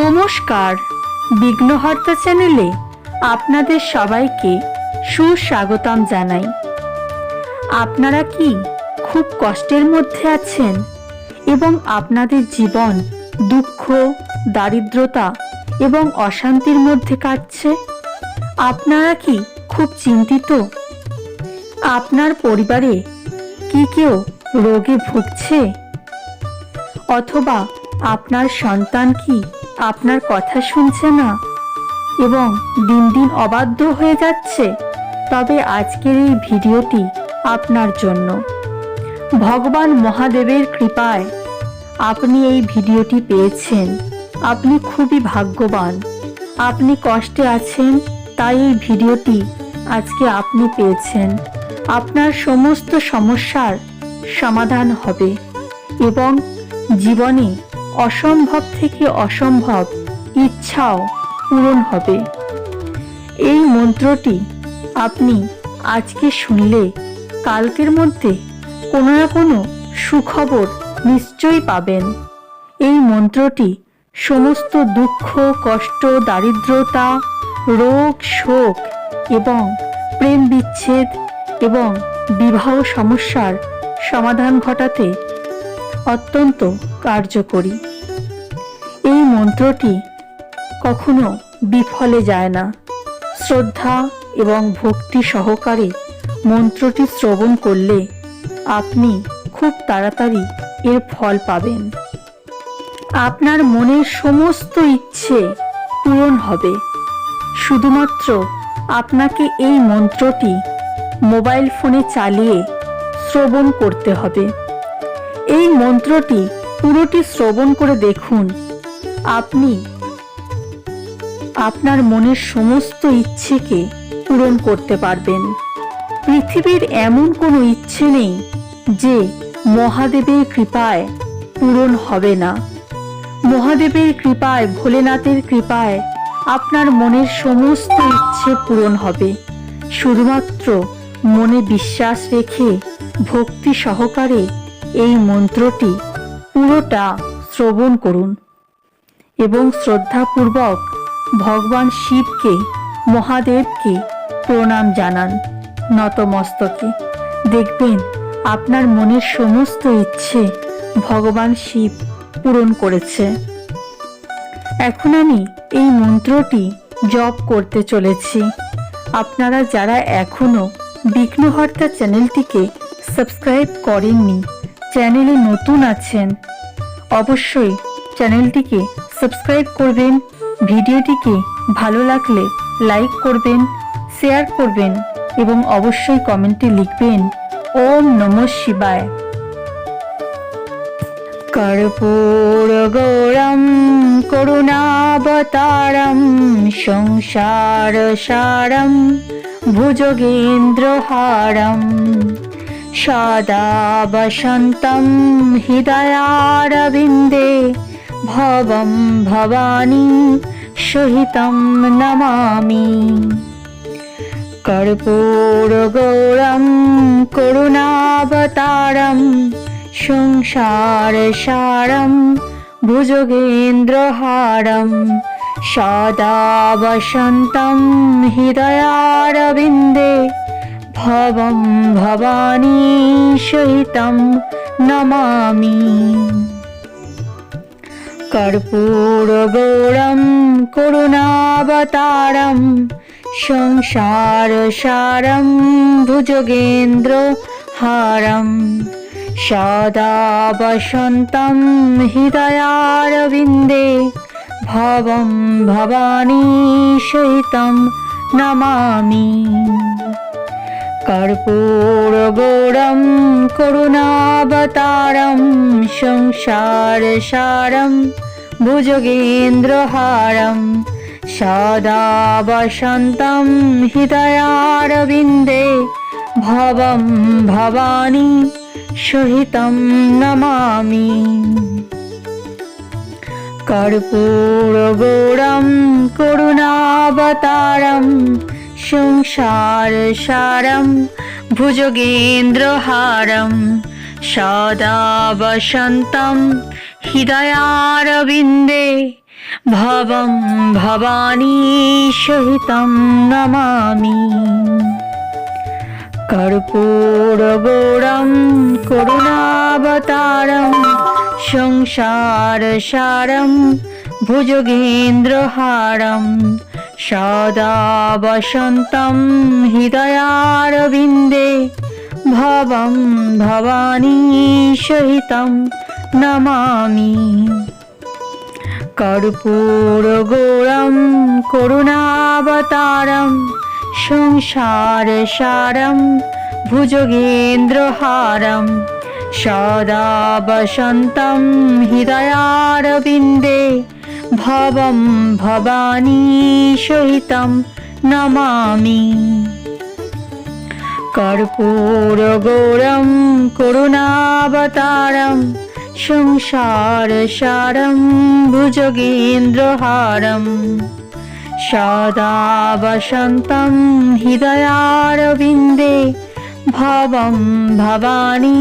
নমস্কার, বিঘ্নহর্তা চ্যানেলে আপনাদের সবাইকে সুস্বাগতম জানাই। আপনারা কি খুব কষ্টের মধ্যে আছেন এবং আপনাদের জীবন দুঃখ, দারিদ্রতা এবং অশান্তির মধ্যে কাটছে? আপনারা কি খুব চিন্তিত? আপনার পরিবারে কি কেউ রোগে ভুগছে? অথবা আপনার সন্তান কি আপনার কথা শুনছে না এবং দিন দিন অবাধ্য হয়ে যাচ্ছে? তবে আজকের এই ভিডিওটি আপনার জন্য। ভগবান মহাদেবের কৃপায় আপনি এই ভিডিওটি পেয়েছেন। আপনি খুবই ভাগ্যবান। আপনি কষ্টে আছেন, তাই এই ভিডিওটি আজকে আপনি পেয়েছেন। আপনার সমস্ত সমস্যার সমাধান হবে এবং জীবনে অসম্ভব থেকে অসম্ভব ইচ্ছাও পূরণ হবে। এই মন্ত্রটি আপনি আজকে শুনলে কালকের মধ্যে কোনো না কোনো সুখবর নিশ্চয়ই পাবেন। এই মন্ত্রটি সমস্ত দুঃখ, কষ্ট, দারিদ্রতা, রোগ, শোক এবং প্রেম বিচ্ছেদ এবং বিবাহ সমস্যার সমাধান ঘটাতে অত্যন্ত কার্যকরী। এই মন্ত্রটি কখনো বিফলে যায় না। শ্রদ্ধা এবং ভক্তি সহকারে মন্ত্রটি শ্রবণ করলে আপনি খুব তাড়াতাড়ি এর ফল পাবেন। আপনার মনের সমস্ত ইচ্ছে পূরণ হবে। শুধুমাত্র আপনাকে এই মন্ত্রটি মোবাইল ফোনে চালিয়ে শ্রবণ করতে হবে। এই মন্ত্রটি পুরোটি শ্রবণ করে দেখুন, আপনি আপনার মনের সমস্ত ইচ্ছেকে পূরণ করতে পারবেন। পৃথিবীর এমন কোনো ইচ্ছে নেই যে মহাদেবের কৃপায় পূরণ হবে না। মহাদেবের কৃপায়, ভোলেনাথের কৃপায় আপনার মনের সমস্ত ইচ্ছে পূরণ হবে। শুধুমাত্র মনে বিশ্বাস রেখে ভক্তি সহকারে এই মন্ত্রটি পুরোটা শ্রবণ করুন এবং শ্রদ্ধাপূর্বক ভগবান শিবকে, মহাদেবকে প্রণাম জানান নতমস্তকে। দেখবেন আপনার মনের সমস্ত ইচ্ছে ভগবান শিব পূরণ করেছে। এখন আমি এই মন্ত্রটি জপ করতে চলেছি। আপনারা যারা এখনো বিঘ্নহর্তা চ্যানেলটিকে সাবস্ক্রাইব করেননি, চ্যানেলে নতুন আছেন, অবশ্যই চ্যানেলটিকে সাবস্ক্রাইব করবেন। ভিডিওটিকে ভালো লাগলে লাইক করবেন, শেয়ার করবেন এবং অবশ্যই কমেন্টে লিখবেন ওম নমঃ শিবায়। কর্পূর গৌরম করুণাবতারম সংসার সারম ভুজগেন্দ্রহারম সদা বসন্তম হৃদয়ারবিন্দে ভবম ভবানী সহিতম নমামি। কর্পূর গৌরম করুণাবতারম সংসার সারম ভুজগেন্দ্রহারম সদা বসন্তম হৃদয়ারবিন্দে ভবম ভবানী সহিতম নমামি। কর্পূর গৌরম করুণাবতারম সংসার সারম ভুজগেন্দ্রহারম সদা বসন্তম হৃদয়ারবিন্দে ভবম ভবানী সহিতম নমামি। কর্পূর গৌরম করুণাবতারম সংসার সারম ভুজগেন্দ্রহারম সদা বসন্তম হৃদয়ারবিন্দে ভবম ভবানী সহিতম নমামি। কর্পূর গৌরম করুণাবতারম সংসার সারম ভুজগেন্দ্রহারম সদা বসন্তম হৃদয়ারবিন্দে ভবং ভবানী সহিतं নমামি। কর্পূরগৌরং করুণাবতারং সংসারসারং ভুজগেন্দ্রহারং সদা বসন্तं হৃদয়ারবিন্দে ভবং ভবানী সহিतं নমামি। কর্পূরগৌরং করুণাবতারং সংসারসারং ভুজগেন্দ্রহারং সদা বসন্तं হৃদয়ারবিন্দে ভবং ভবানী সহিतं নমামি। কর্পূরগৌরং করুণাবতারং সংসারসারং ভুজগেন্দ্রহারং সদা বসন্तं হৃদয়ারবিন্দে ভবং ভবানী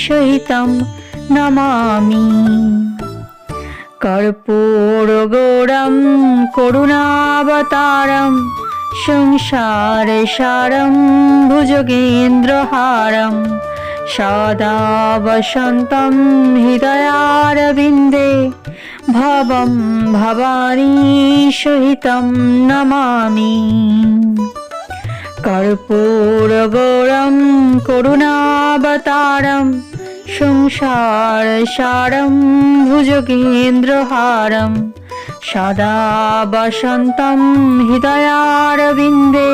সহিतं নমামি। কর্পূরগৌরং করুণাবতারং সংসারসারং ভুজগেন্দ্রহারং সদা বসন্तं হৃদয়ারবিন্দে ভবং ভবানী সহিतं নমামি। কর্পূরগৌরং করুণাবতারং সংসারসারং ভুজগেন্দ্রহারং সদা বসন্तं হৃদয়ারবিন্দে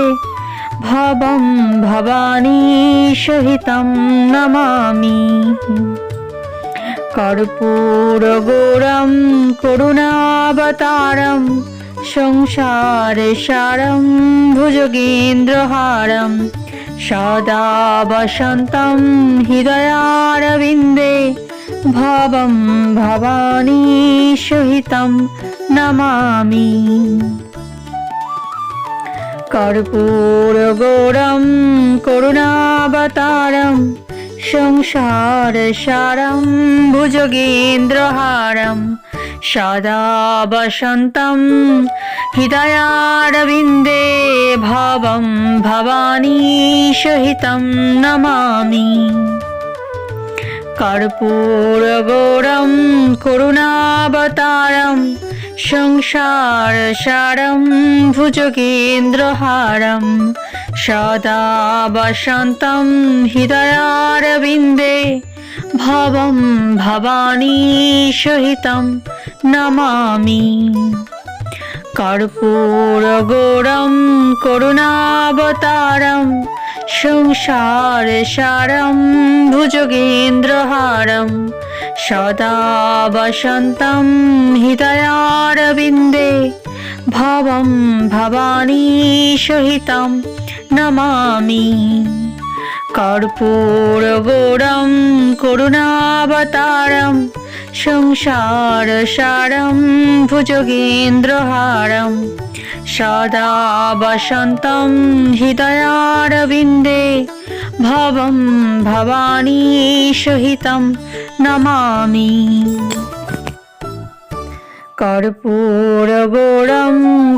ভবং ভবানী সহিतं নমামি। কর্পূরগৌরং করুণাবতারং সংসারসারং ভুজগেন্দ্রহারং সদা বসন্तं হৃদয়ারবিন্দে ভবং ভবানী সহিतं নমামি। কর্পূরগৌরং করুণাবতারং সংসারসারং ভুজগেন্দ্রহারং সদা বসন্तं হৃদয়ারবিন্দে ভবং ভবানী সহিतं নমামি। কর্পূরগৌরং করুণাবতারং সংসারসারং ভুজগেন্দ্রহারং সদা বসন্तं হৃদয়ারবিন্দে ভবং ভবানী সহিतं নমামি। কর্পূরগৌরং করুণাবতারং সংসারসারং ভুজগেন্দ্রহারং সদা বসন্तं হৃদয়ারবিন্দে ভবং ভবানী সহিतं নমামি। কর্পূরগৌরং করুণাবতারং সংসারসারং ভুজগেন্দ্রহারং সদা বসন্तं হৃদয়ারবিন্দে ভবং ভবানী সহিतं নমামি। কর্পূরগৌরং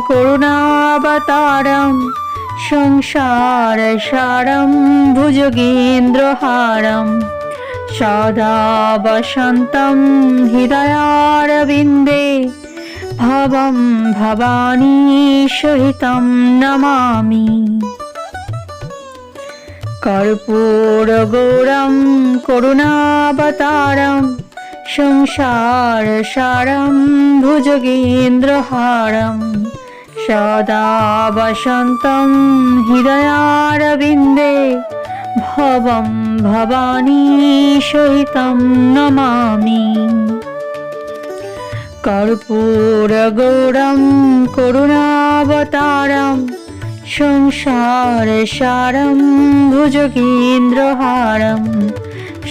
করুণাবতারং সংসারসারং ভুজগেন্দ্রহারং সদা বসন্तं হৃদয়ারবিন্দে ভবং ভবানী সহিतं নমামি। কর্পূরগৌরং করুণাবতারং সংসারসারং ভুজগেন্দ্রহারং সদা বসন্तं হৃদয়ারবিন্দে ভবং ভবানী সহিतं নমামি। কর্পূরগৌরং করুণাবতারং সংসারসারং ভুজগেন্দ্রহারং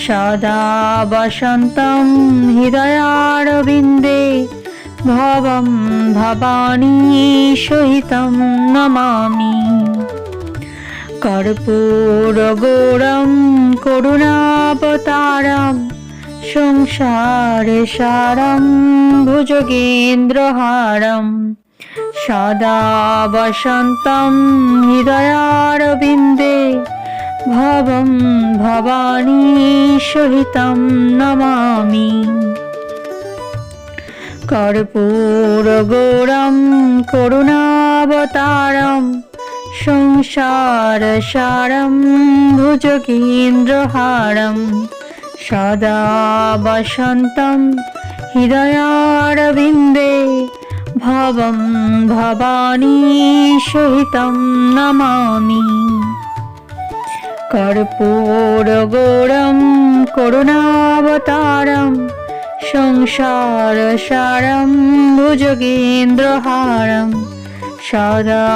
সদা বসন্तं হৃদয়ারবিন্দে ভবং ভবানী সহিतं নমামি। কর্পূরগৌরং করুণাবতারং সংসারে সারম ভুজগেন্দ্রহারম সদা বসন্তম হৃদয়ারবিন্দে ভবম ভবানী সহিতম নমামি। কর্পূরগৌরম করুণাবতারম সংসার সারম ভুজগেন্দ্রহারম সদা বসন্তম হৃদয়ারবিন্দে ভবম ভবানী সহিতম নমামি। কর্পূরগৌরম করুণাবতারম সংসার সারম ভুজগেন্দ্রহারম সদা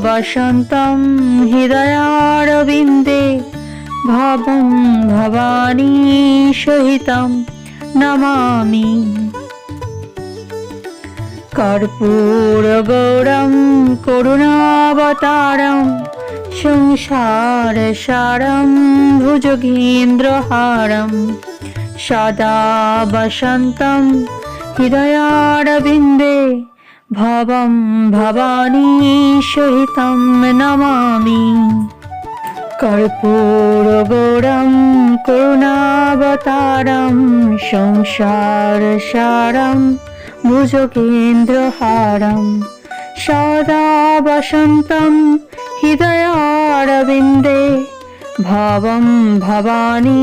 বসন্তম হৃদয়ারবিন্দে ভবম ভবানী সহিতম নমামি। কর্পূরগৌরম করুণাবতারম সংসার সারম ভুজগেন্দ্রহারম সদা বসন্তম হৃদয়ারবিন্দে ভবম ভবানী সহিতম নমামি। কর্পূরগৌরম করুণাবতারম সংসার সারম ভুজগেন্দ্রহারম সদা বসন্তম হৃদয়ারবিন্দে ভবম ভবানী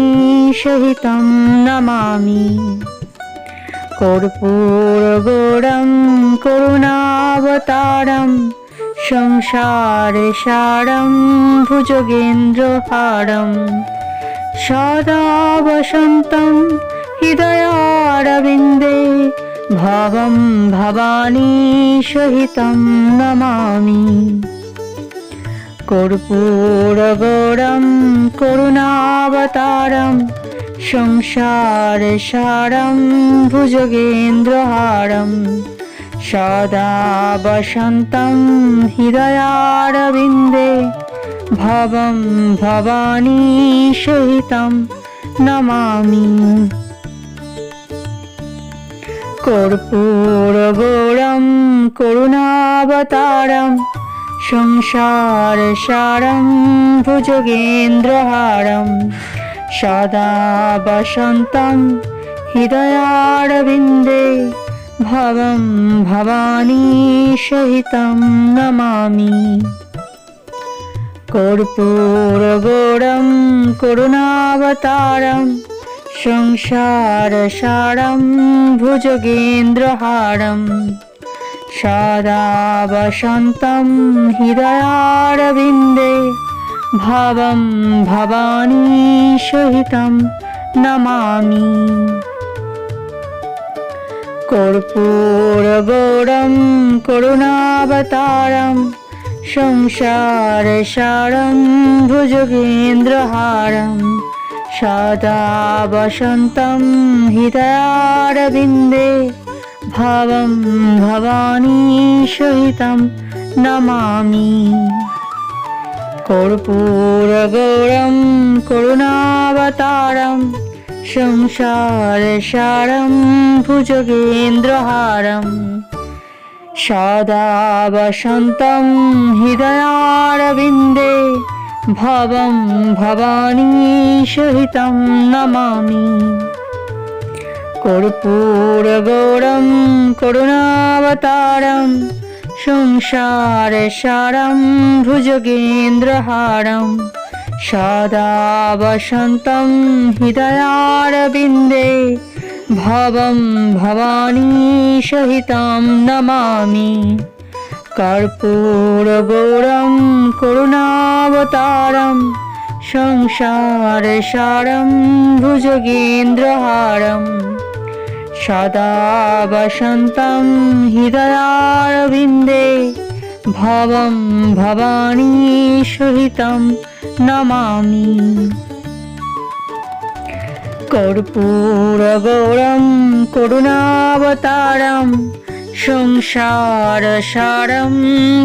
সহিতম নমামি। কর্পূরগৌরম করুণাবতারম সংসার সারম ভুজগেন্দ্রহারম সদা বসন্তম হৃদয়ারবিন্দে ভবম ভবানী সহিতম নমামি। কর্পূরগৌরম করুণাবতারম সংসার সারম ভুজগেন্দ্রহারম সদা বসন্তম হৃদয়ারবিন্দে ভবম ভবানী সহিতম নমামি। কর্পূরগৌরম করুণাবতারম সংসার সারম ভুজগেন্দ্রহারম সদা বসন্তম হৃদয়ারবিন্দে ভবম ভবানী সহিতম নমামি। কর্পূরগৌরম করুণাবতারম সংসার সারম ভুজগেন্দ্রহারম সদা বসন্তম হৃদয়ারবিন্দে ভবম ভবানী সহিতম নমামি। কর্পূরগৌরম করুণাবতারম সংসার সারম ভুজগেন্দ্রহারম সদা বসন্তম হৃদয়ারবিন্দে ভবম ভবানী সহিতম নমামি। কর্পূরগৌরম করুণাবতারম সংসার সারম ভুজগেন্দ্রহারম সদা বসন্তম হৃদয়ারবিন্দে ভবম ভবানী সহিতম নমামি। কর্পূরগৌরম করুণাবতারম সংসার সারম ভুজগেন্দ্রহারম সদা বসন্তম হৃদয়ারবিন্দে ভবম ভবানী সহিতম নমামি। কর্পূরগৌরম করুণাবতারম সংসার সারম ভুজগেন্দ্রহারম সদা বসন্তম হৃদয়ারবিন্দে ভবম ভবানী সহিতম নমামি। কর্পূরগৌরম করুণাবতারম সংসার সারম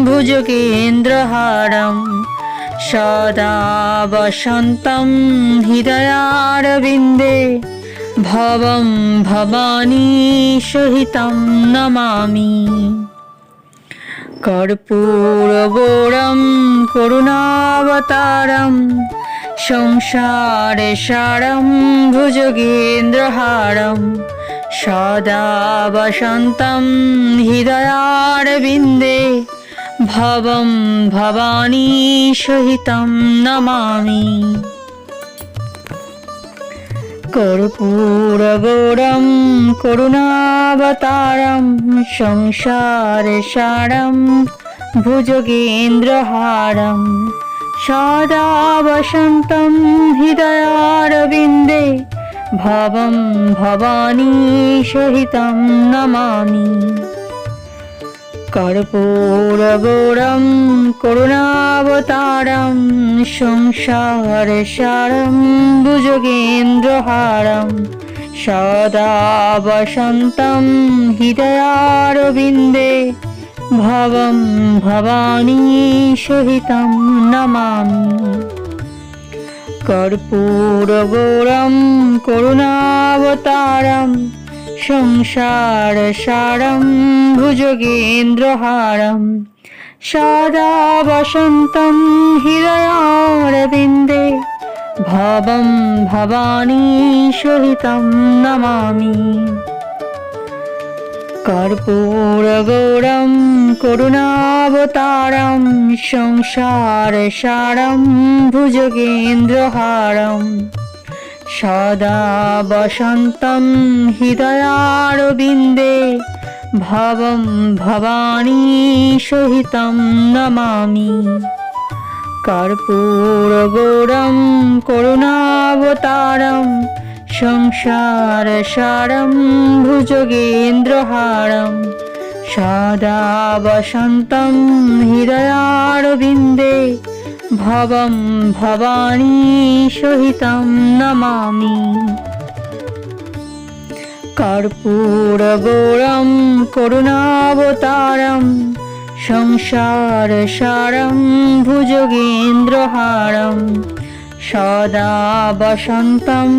ভুজগেন্দ্রহারম সদা বসন্তম হৃদয়ারবিন্দে ভবং ভবানী সহিতং নমামি। কর্পূরগৌরং করুণাবতারং সংসারে সারং ভুজগেন্দ্রহারং সদা বসন্तं হৃদয়ারবিন্দে ভবং ভবানী সহিতং নমামি। কর্পূরগৌরং করুণাবতারং সংসারে সারং ভুজগেন্দ্রহারং সদা বসন্तं হৃদয়ারবিন্দে ভবং ভবানী সহিতং নমামি। কর্পূরগৌরং করুণাবতারং সংসারে সারং ভুজগেন্দ্রহারং সদা বসন্तं হৃদয়ারবিন্দে ভবং ভবানী সহিতং নমামি। কর্পূরগৌরং করুণাবতারং সংসারে সারং ভুজগেন্দ্রহারং সদা বসন্तं হৃদয়ারবিন্দে ভবং ভবানী সহিতং নমামি। কর্পূরগৌরং করুণাবতারং সংসারে সারং ভুজগেন্দ্রহারং সদা বসন্तं হৃদয়ারবিন্দে ভবং ভবানী সহিতং নমামি। কর্পূরগৌরং করুণাবতারং সংসারে সারং ভুজগেন্দ্রহারং সদা বসন্तं হৃদয়ারবিন্দে ভবং ভবানী সহিতং নমামি। কর্পূরগৌরং করুণাবতারং সংসারে সারং ভুজগেন্দ্রহারং সদা বসন্तं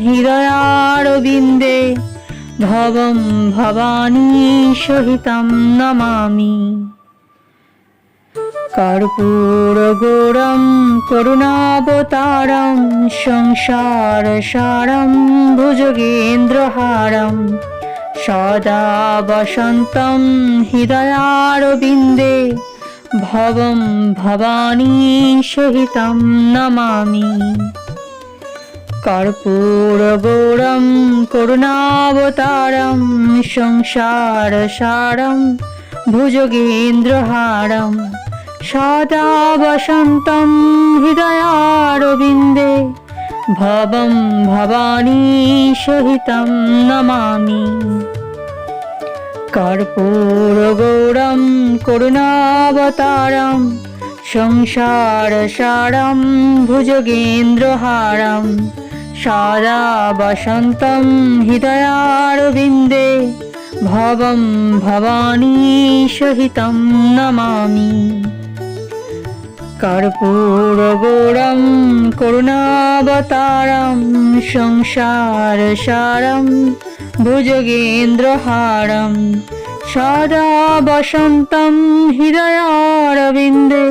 হৃদয়ারবিন্দে ভবং ভবানী সহিতং নমামি। কর্পূরগৌরং করুণাবতারং সংসারে সারং ভুজগেন্দ্রহারং সদা বসন্तं হৃদয়ারবিন্দে ভবং ভবানী সহিতং নমামি। কর্পূরগৌরং করুণাবতারং সংসারে সারং ভুজগেন্দ্রহারং সদা বসন্तं হৃদয়ারবিন্দে ভবং ভবানী সহিতং নমামি। কর্পূরগৌরং করুণাবতারং সংসারে সারং ভুজগেন্দ্রহারং সদা বসন্तं হৃদয়ারবিন্দে ভবং ভবানী সহিতং নমামি। কর্পূরগৌরং করুণাবতারং সংসারে সারং ভুজগেন্দ্রহারং সদা বসন্तं হৃদয়ারবিন্দে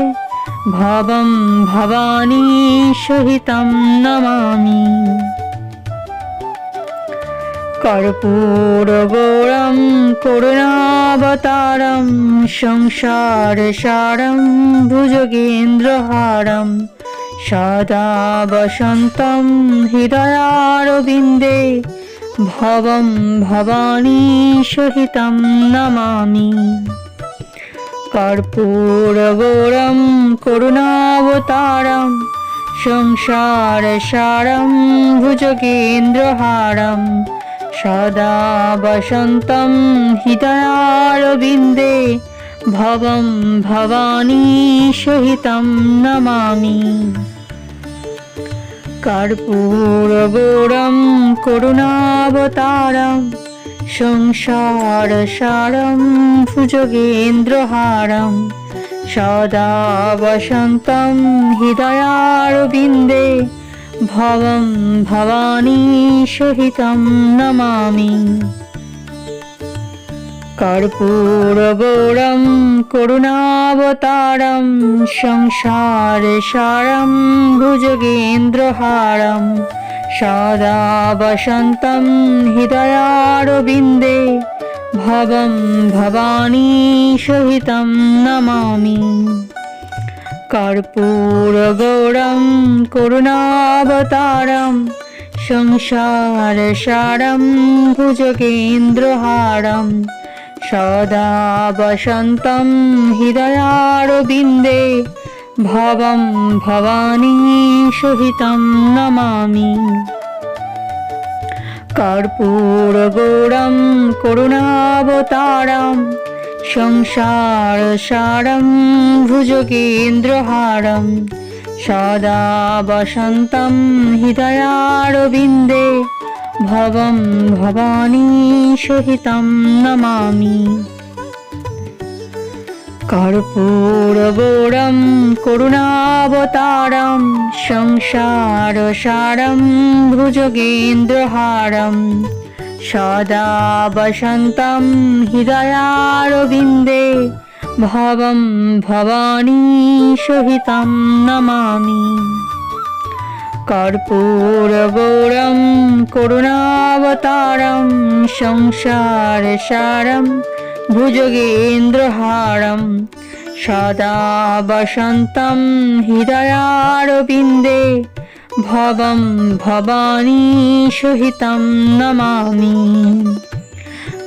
ভবং ভবানী সহিতং নমামি। কর্পূরগৌরং করুণাবতারং সংসারে সারং ভুজগেন্দ্রহারং সদা বসন্तं হৃদয়ারবিন্দে ভবং ভবানী সহিতং নমামি। কর্পূরগৌরং করুণাবতারং সংসারে সারং ভুজগেন্দ্রহারং সদা বসন্तं হৃদয়ারবিন্দে ভবং ভবানী সহিতং নমামি। কর্পূরগৌরং করুণাবতারং সংসারে সারং ভুজগেন্দ্রহারং সদা বসন্तं হৃদয়ারবিন্দে ভবং ভবানী সহিতং নমামি। কর্পূরগৌরং করুণাবতারং সংসারসারং ভুজগেন্দ্রহারং সদা বসন্तं হৃদয়ারবিন্দে ভবং ভবানী সহিতং নমামি। কর্পূরগৌরং করুণাবতারং সংসারসারং ভুজগেন্দ্রহারং সদা বসন্तं হৃদয়ারবিন্দে ভবং ভবানী সহিতং নমামি। কর্পূরগৌরং করুণাবতারং সংসারসারং ভুজগেন্দ্রহারং সদা বসন্तं হৃদয়ারবিন্দে ভবং ভবানী সহিতং নমামি। কর্পূরগৌরং করুণাবতারং সংসারসারং ভুজগেন্দ্রহারং সদা বসন্तं হৃদয়ারবিন্দে ভবং ভবানী সহিতং নমামি। কর্পূরগৌরং করুণাবতারং সংসারসারং ভুজগেন্দ্রহারং সদা বসন্तं হৃদয়ারবিন্দে ভবং ভবানী সহিতং নমামি।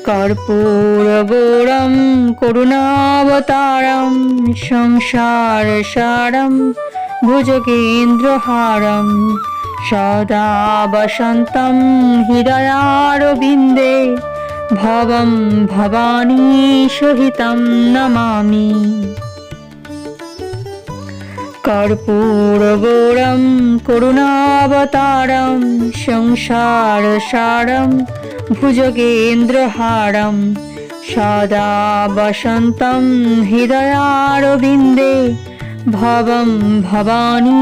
কর্পূরগৌরং করুণাবতারং সংসারসারং ভুজগেন্দ্রহারং সদা বসন্तं হৃদয়ারবিন্দে ভবং ভবানী সহিতং নমামি। কর্পূরগৌরং করুণাবতারং সংসারসারং ভুজগেন্দ্রহারং সদা বসন্तं হৃদয়ারবিন্দে ভবং ভবানী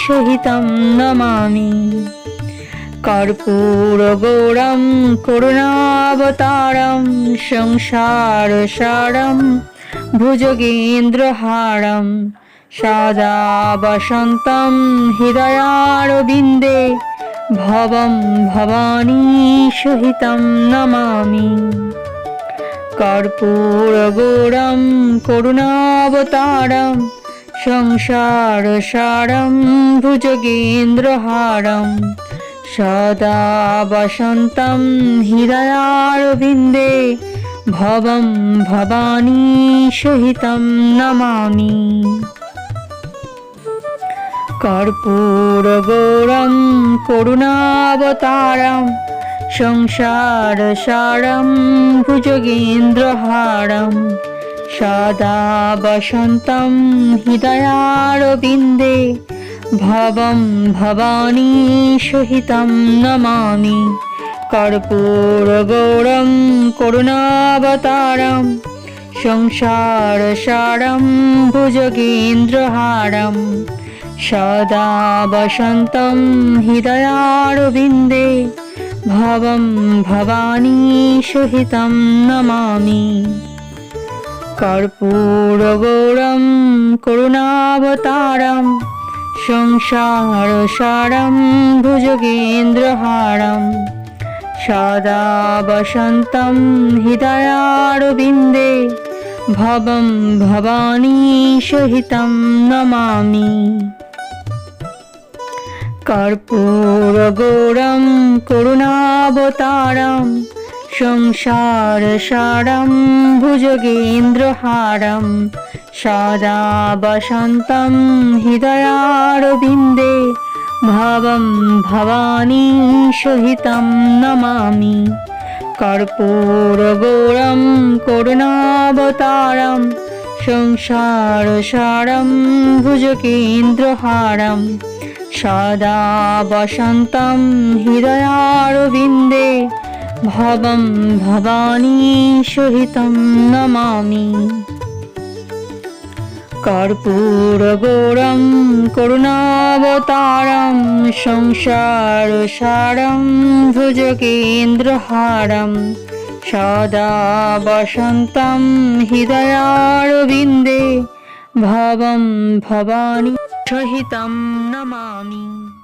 সহিতং নমামি। কর্পূরগৌরং করুণাবতারং সংসারসারং ভুজগেন্দ্রহারং সদা বসন্तं হৃদয়ারবিন্দে ভবং ভবানী সহিতং নমামি। কর্পূরগৌরং করুণাবতারং সংসারসারং ভুজগেন্দ্রহারং সদা বসন্तं হৃদয়ারবিন্দে ভবং ভবানী সহিতং নমামি। কর্পূরগৌরং করুণাবতারং সংসারসারং ভুজগেন্দ্রহারং সদা বসন্तं হৃদয়ারবিন্দে ভবং ভবানী সহিতং নমামি। কর্পূরগৌরং করুণাবতারং সংসারসারং ভুজগেন্দ্রহারং সদা বসন্तं হৃদয়ারবিন্দে ভবং ভবানী সহিতং নমামি। কর্পূরগৌরং করুণাবতারং সংসারসারং ভুজগেন্দ্রহারং সদা বসন্तं হৃদয়ারবিন্দে ভবং ভবানী সহিতং নমামি। কর্পূরগৌরং করুণাবতারং সংসারসারং ভুজগেন্দ্রহারং সদা বসন্तं হৃদয়ারবিন্দে ভবং ভবানী সহিতং নমামি। কর্পূরগৌরং করুণাবতারং সংসারসারং ভুজগেন্দ্রহারং সদা বসন্तं হৃদয়ারবিন্দে ভবং ভবানী সহিতং নমামি। कर्पूरगौरं करुणावतारं संसारसारं भुजगेन्द्रहारं सदा वसन्तं हृदयारविन्दे भवं भवानी सहितं नमामि।